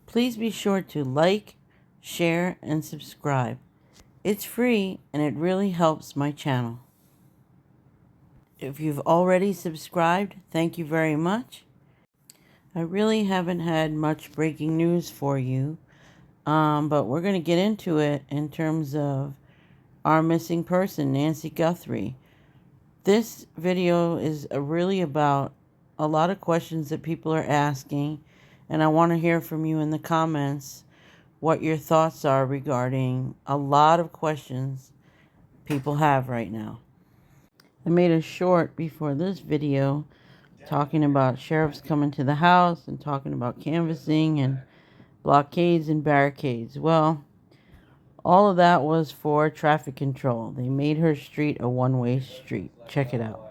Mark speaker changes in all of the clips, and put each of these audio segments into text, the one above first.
Speaker 1: Please be sure to like, share, and subscribe. It's free and it really helps my channel. If you've already subscribed, thank you very much. I really haven't had much breaking news for you, but we're going to get into it in terms of our missing person, Nancy Guthrie. This video is really about a lot of questions that people are asking, and I want to hear from you in the comments what your thoughts are regarding a lot of questions people have right now. I made a short before this video talking about sheriffs coming to the house and talking about canvassing and blockades and barricades. Well, all of that was for traffic control. They made her street a one-way street. Check it out.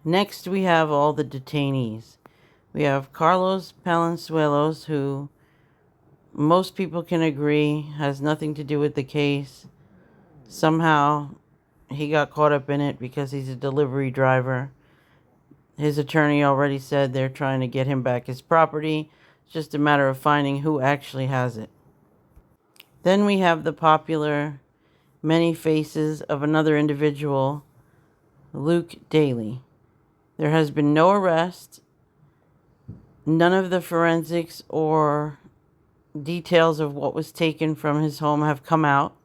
Speaker 1: Next, we have all the detainees. We have Carlos Palenzuelos, who most people can agree has nothing to do with the case. Somehow, he got caught up in it because he's a delivery driver. His attorney already said they're trying to get him back his property. It's just a matter of finding who actually has it. Then we have the popular many faces of another individual, Luke Daly. There has been no arrest. None of the forensics or details of what was taken from his home have come out.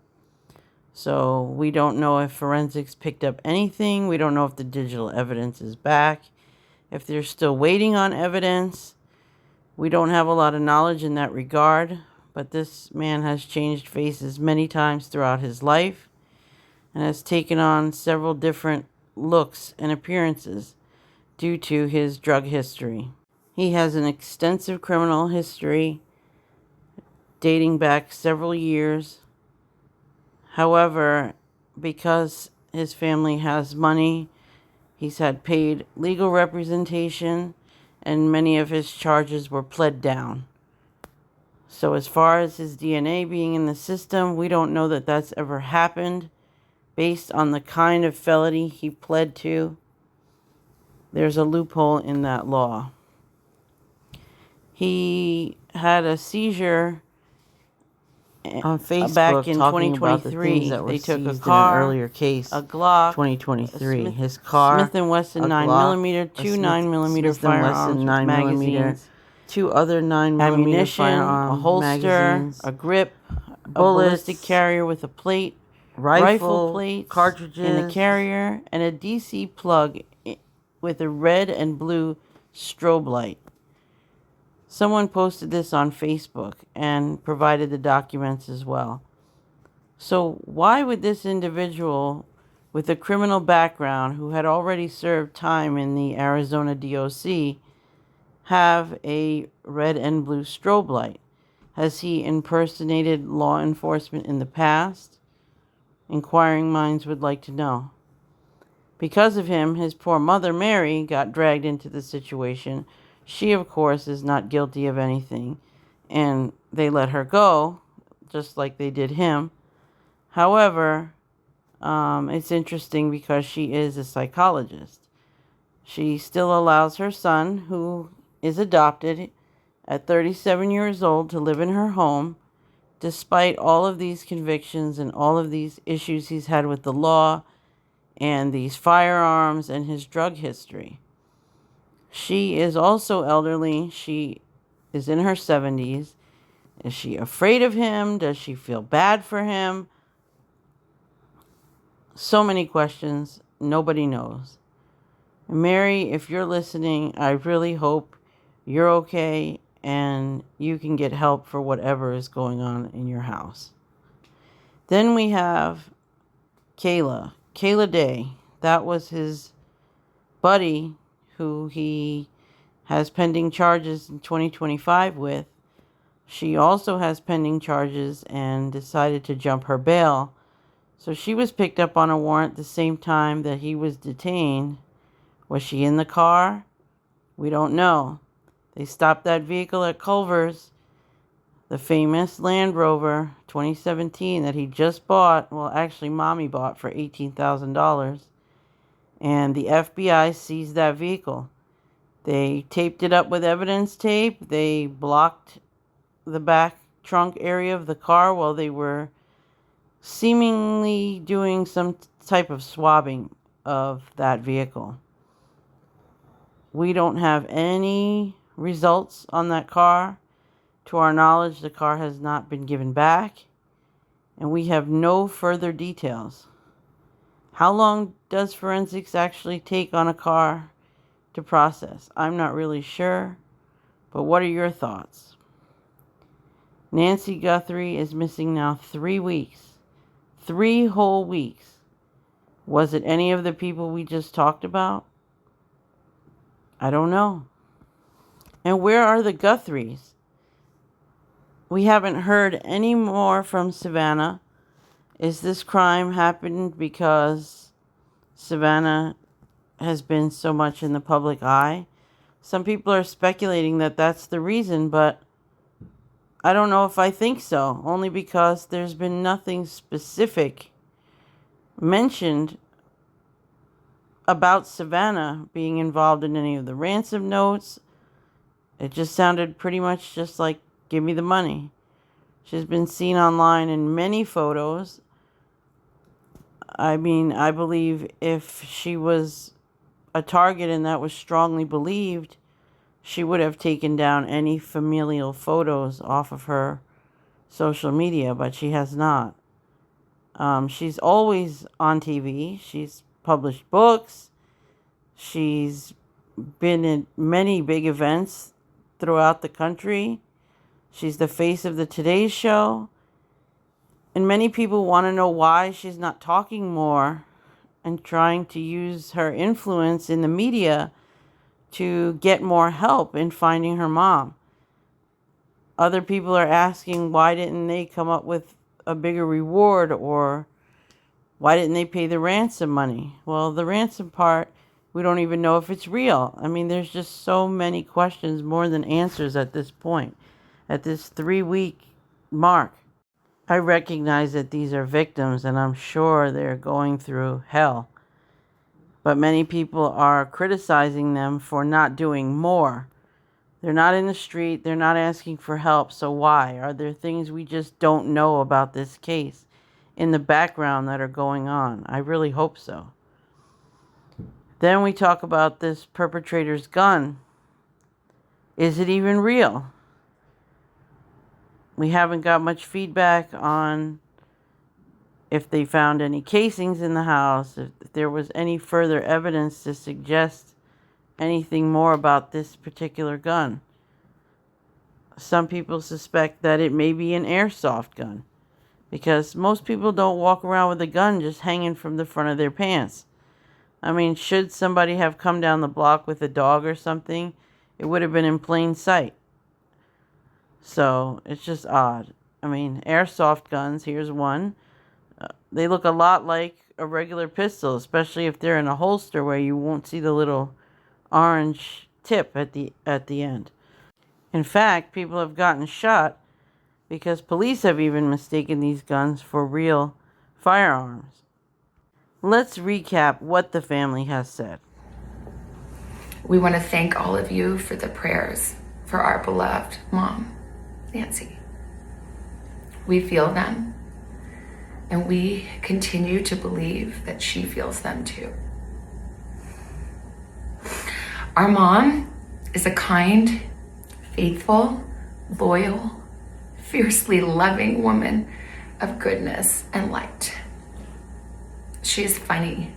Speaker 1: So we don't know if forensics picked up anything. We don't know if the digital evidence is back, if they're still waiting on evidence. We don't have a lot of knowledge in that regard, but this man has changed faces many times throughout his life and has taken on several different looks and appearances due to his drug history. He has an extensive criminal history dating back several years. However, because his family has money, he's had paid legal representation, and many of his charges were pled down. So as far as his DNA being in the system, we don't know that that's ever happened based on the kind of felony he pled to. There's a loophole in that law. He had a seizure on Facebook back in 2023. They took a car, in an earlier case, a Glock, 2023. His car, Smith & Wesson 9mm, two 9mm firearms with magazines, two other 9mm ammunition, a holster, magazines, a grip, bullets, a ballistic carrier with a plate, rifle plates, cartridges in the carrier, and a DC plug with a red and blue strobe light. Someone posted this on Facebook and provided the documents as well. So why would this individual with a criminal background who had already served time in the Arizona DOC have a red and blue strobe light? Has he impersonated law enforcement in the past? Inquiring minds would like to know. Because of him, his poor mother, Mary, got dragged into the situation. She, of course, is not guilty of anything, and they let her go, just like they did him. However, it's interesting because she is a psychologist. She still allows her son, who is adopted at 37 years old, to live in her home, despite all of these convictions and all of these issues he's had with the law and these firearms and his drug history. She is also elderly. She is in her 70s. Is she afraid of him? Does she feel bad for him? So many questions. Nobody knows. Mary, if you're listening, I really hope you're okay and you can get help for whatever is going on in your house. Then we have Kayla Day. That was his buddy who he has pending charges in 2025 with. She also has pending charges and decided to jump her bail. So she was picked up on a warrant the same time that he was detained. Was she in the car? We don't know. They stopped that vehicle at Culver's, the famous Land Rover 2017 that he just bought. Well, actually, Mommy bought for $18,000. And the FBI seized that vehicle. They taped it up with evidence tape. They blocked the back trunk area of the car while they were seemingly doing some type of swabbing of that vehicle. We don't have any results on that car. To our knowledge, the car has not been given back, and we have no further details. How long does forensics actually take on a car to process? I'm not really sure, but what are your thoughts? Nancy Guthrie is missing now 3 weeks. 3 whole weeks. Was it any of the people we just talked about? I don't know. And where are the Guthries? We haven't heard any more from Savannah. Is this crime happened because Savannah has been so much in the public eye? Some people are speculating that that's the reason, but I don't know if I think so, only because there's been nothing specific mentioned about Savannah being involved in any of the ransom notes. It just sounded pretty much just like, give me the money. She's been seen online in many photos. I mean, I believe if she was a target and that was strongly believed, she would have taken down any familial photos off of her social media, but she has not. She's always on TV. She's published books. She's been in many big events throughout the country. She's the face of the Today Show. And many people want to know why she's not talking more and trying to use her influence in the media to get more help in finding her mom. Other people are asking, why didn't they come up with a bigger reward, or why didn't they pay the ransom money? Well, the ransom part, we don't even know if it's real. I mean, there's just so many questions more than answers at this point, at this 3-week mark. I recognize that these are victims, and I'm sure they're going through hell. But many people are criticizing them for not doing more. They're not in the street. They're not asking for help. So why? Are there things we just don't know about this case in the background that are going on? I really hope so. Then we talk about this perpetrator's gun. Is it even real? We haven't got much feedback on if they found any casings in the house, if there was any further evidence to suggest anything more about this particular gun. Some people suspect that it may be an airsoft gun, because most people don't walk around with a gun just hanging from the front of their pants. I mean, should somebody have come down the block with a dog or something, it would have been in plain sight. So it's just odd. I mean, airsoft guns, here's one. They look a lot like a regular pistol, especially if they're in a holster where you won't see the little orange tip at the end. In fact, people have gotten shot because police have even mistaken these guns for real firearms. Let's recap what the family has said.
Speaker 2: We want to thank all of you for the prayers for our beloved mom, Nancy. We feel them, and we continue to believe that she feels them too. Our mom is a kind, faithful, loyal, fiercely loving woman of goodness and light. She is funny,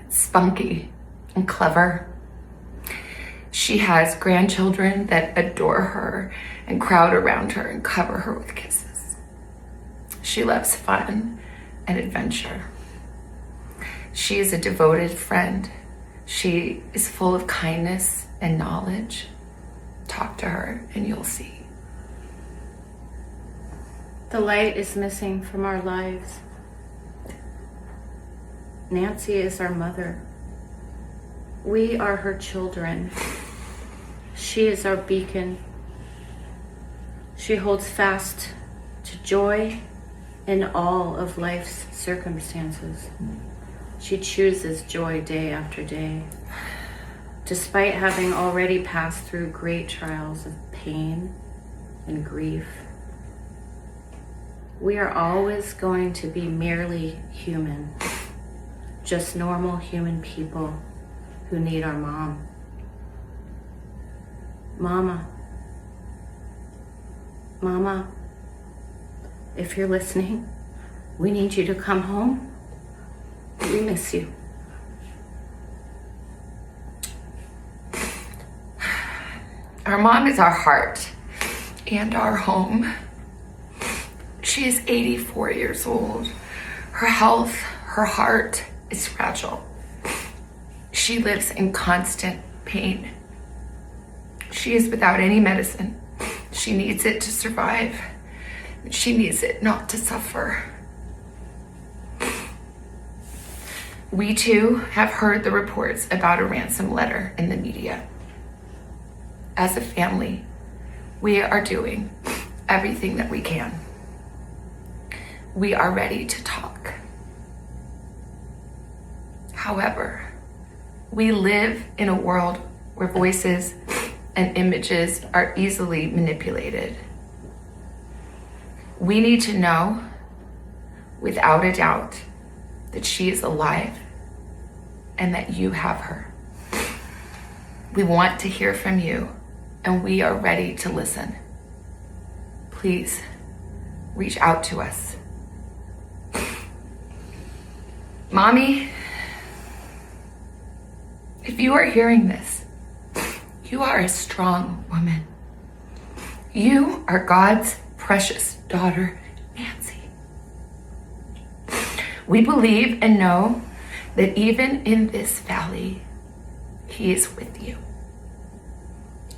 Speaker 2: spunky, and clever. She has grandchildren that adore her and crowd around her and cover her with kisses. She loves fun and adventure. She is a devoted friend. She is full of kindness and knowledge. Talk to her and you'll see.
Speaker 3: The light is missing from our lives. Nancy is our mother. We are her children. She is our beacon. She holds fast to joy in all of life's circumstances. She chooses joy day after day, despite having already passed through great trials of pain and grief. We are always going to be merely human, just normal human people who need our mom. Mama, if you're listening, we need you to come home. We miss you.
Speaker 2: Our mom is our heart and our home. She is 84 years old. Her health, her heart is fragile. She lives in constant pain. She is without any medicine. She needs it to survive. She needs it not to suffer. We too have heard the reports about a ransom letter in the media. As a family, we are doing everything that we can. We are ready to talk. However, we live in a world where voices and images are easily manipulated. We need to know, without a doubt, that she is alive and that you have her. We want to hear from you, and we are ready to listen. Please reach out to us. Mommy, if you are hearing this, you are a strong woman. You are God's precious daughter, Nancy. We believe and know that even in this valley, He is with you.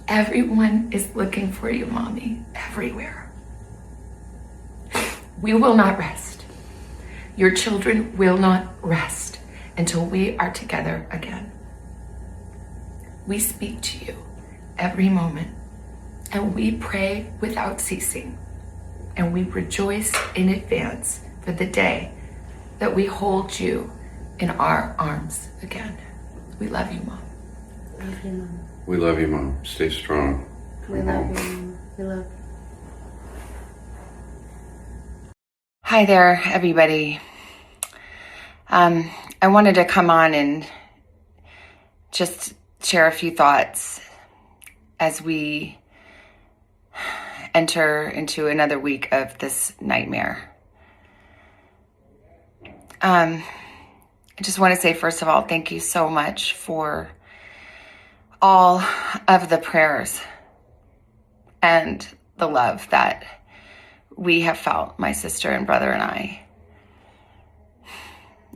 Speaker 2: Everyone is looking for you, Mommy, everywhere. We will not rest. Your children will not rest until we are together again. We speak to you every moment, and we pray without ceasing, and we rejoice in advance for the day that we hold you in our arms again. We love you, Mom.
Speaker 3: Love you, Mom.
Speaker 4: We love you, Mom. Stay strong.
Speaker 3: We love you, Mom. We love you.
Speaker 2: Hi there, everybody. I wanted to come on and just share a few thoughts as we enter into another week of this nightmare. I just want to say, first of all, thank you so much for all of the prayers and the love that we have felt, my sister and brother and I,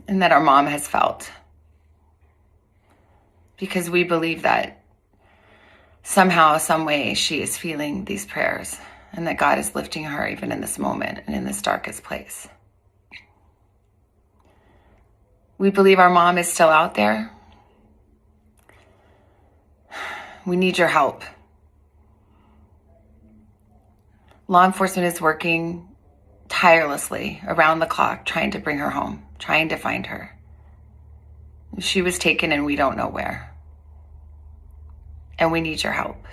Speaker 2: and that our mom has felt. Because we believe that somehow, some way, she is feeling these prayers, and that God is lifting her even in this moment and in this darkest place. We believe our mom is still out there. We need your help. Law enforcement is working tirelessly around the clock, trying to bring her home, trying to find her. She was taken and we don't know where. And we need your help.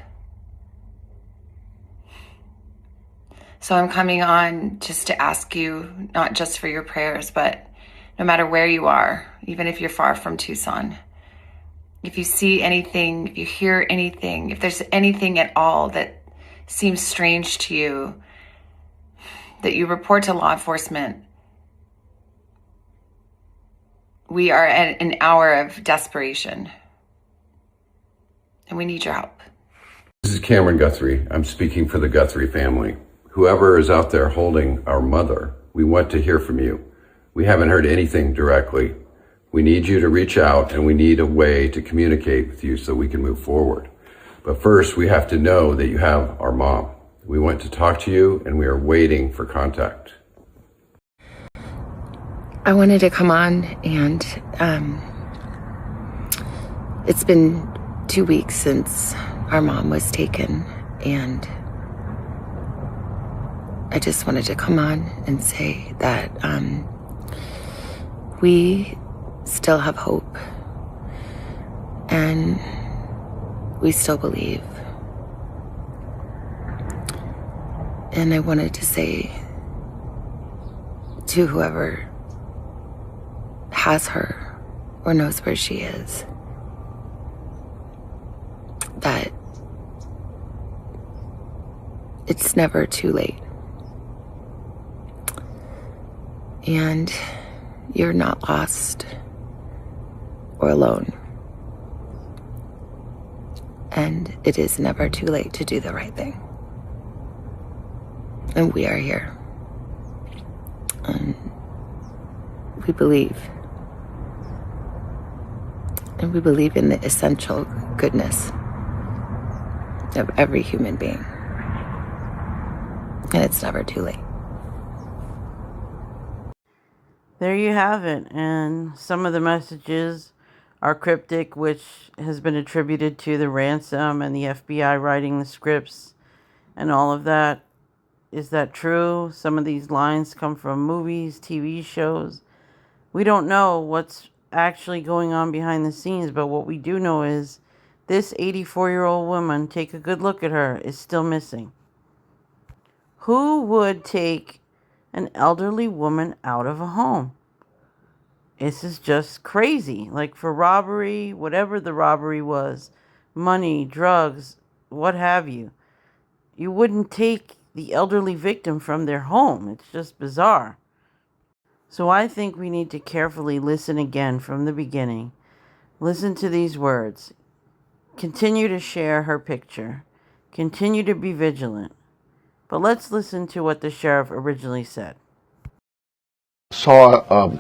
Speaker 2: So I'm coming on just to ask you, not just for your prayers, but no matter where you are, even if you're far from Tucson, if you see anything, if you hear anything, if there's anything at all that seems strange to you, that you report to law enforcement. We are at an hour of desperation, and we need your help.
Speaker 4: This is Cameron Guthrie. I'm speaking for the Guthrie family. Whoever is out there holding our mother, we want to hear from you. We haven't heard anything directly. We need you to reach out, and we need a way to communicate with you so we can move forward. But first, we have to know that you have our mom. We want to talk to you, and we are waiting for contact.
Speaker 2: I wanted to come on, and it's been 2 weeks since our mom was taken, and I just wanted to come on and say that we still have hope, and we still believe. And I wanted to say to whoever has her or knows where she is that it's never too late. And you're not lost or alone. And it is never too late to do the right thing. And we are here. And we believe. And we believe in the essential goodness of every human being. And it's never too late.
Speaker 1: There you have it. And some of the messages are cryptic, which has been attributed to the ransom and the FBI writing the scripts and all of that. Is that true? Some of these lines come from movies, TV shows. We don't know what's actually going on behind the scenes, but what we do know is this 84-year-old woman, take a good look at her, is still missing. Who would take an elderly woman out of a home? This is just crazy. Like, for robbery, whatever the robbery was, money, drugs, what have you, you wouldn't take the elderly victim from their home. It's just bizarre. So I think we need to carefully listen again from the beginning. Listen to these words. Continue to share her picture. Continue to be vigilant. But let's listen to what the sheriff originally said.
Speaker 5: Saw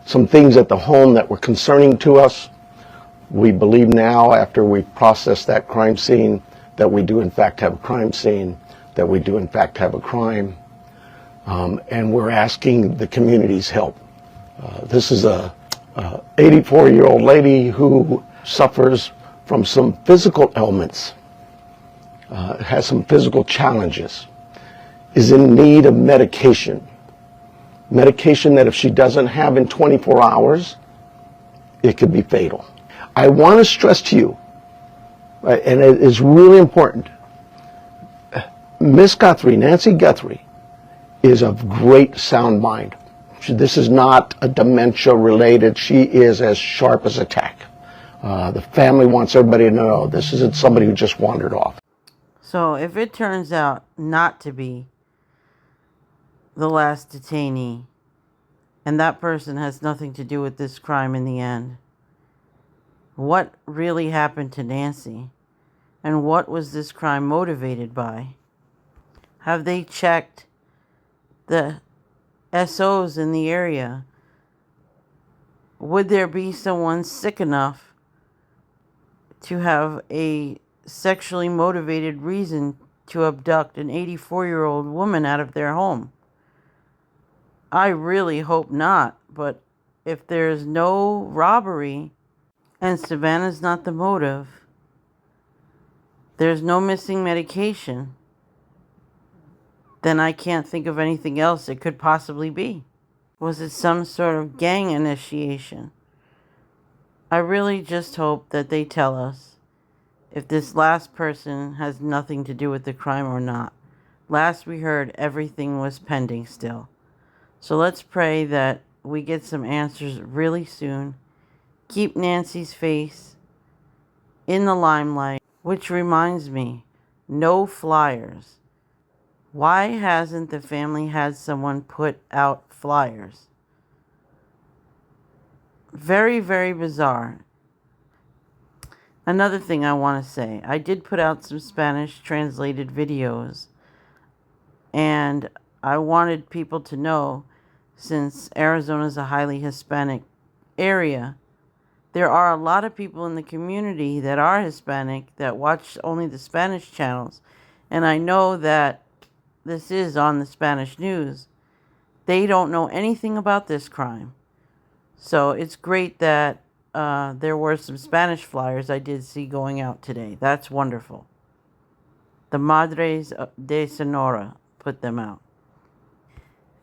Speaker 5: some things at the home that were concerning to us. We believe now, after we processed that crime scene, that we do in fact have a crime scene, that we do in fact have a crime, and we're asking the community's help. This is a 84-year-old lady who suffers from some physical ailments, has some physical challenges, is in need of medication that if she doesn't have in 24 hours, it could be fatal. I want to stress to you, and it is really important, Miss Guthrie, Nancy Guthrie, is of great sound mind. This is not a dementia related. She is as sharp as a tack. The family wants everybody to know this isn't somebody who just wandered off.
Speaker 1: So if it turns out not to be the last detainee, and that person has nothing to do with this crime in the end, what really happened to Nancy? And what was this crime motivated by? Have they checked the SOs in the area? Would there be someone sick enough to have a sexually motivated reason to abduct an 84-year-old woman out of their home? I really hope not, but if there's no robbery and Savannah's not the motive, there's no missing medication, then I can't think of anything else it could possibly be. Was it some sort of gang initiation? I really just hope that they tell us if this last person has nothing to do with the crime or not. Last we heard, everything was pending still. So let's pray that we get some answers really soon. Keep Nancy's face in the limelight, which reminds me, no flyers. Why hasn't the family had someone put out flyers? Very, very bizarre. Another thing I want to say, I did put out some Spanish translated videos, and I wanted people to know, since Arizona is a highly Hispanic area, there are a lot of people in the community that are Hispanic that watch only the Spanish channels. And I know that this is on the Spanish news. They don't know anything about this crime. So it's great that there were some Spanish flyers I did see going out today. That's wonderful. The Madres de Sonora put them out.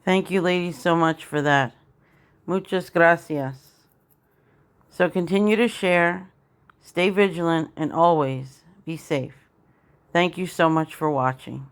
Speaker 1: Thank you, ladies, so much for that. Muchas gracias. So continue to share, stay vigilant, and always be safe. Thank you so much for watching.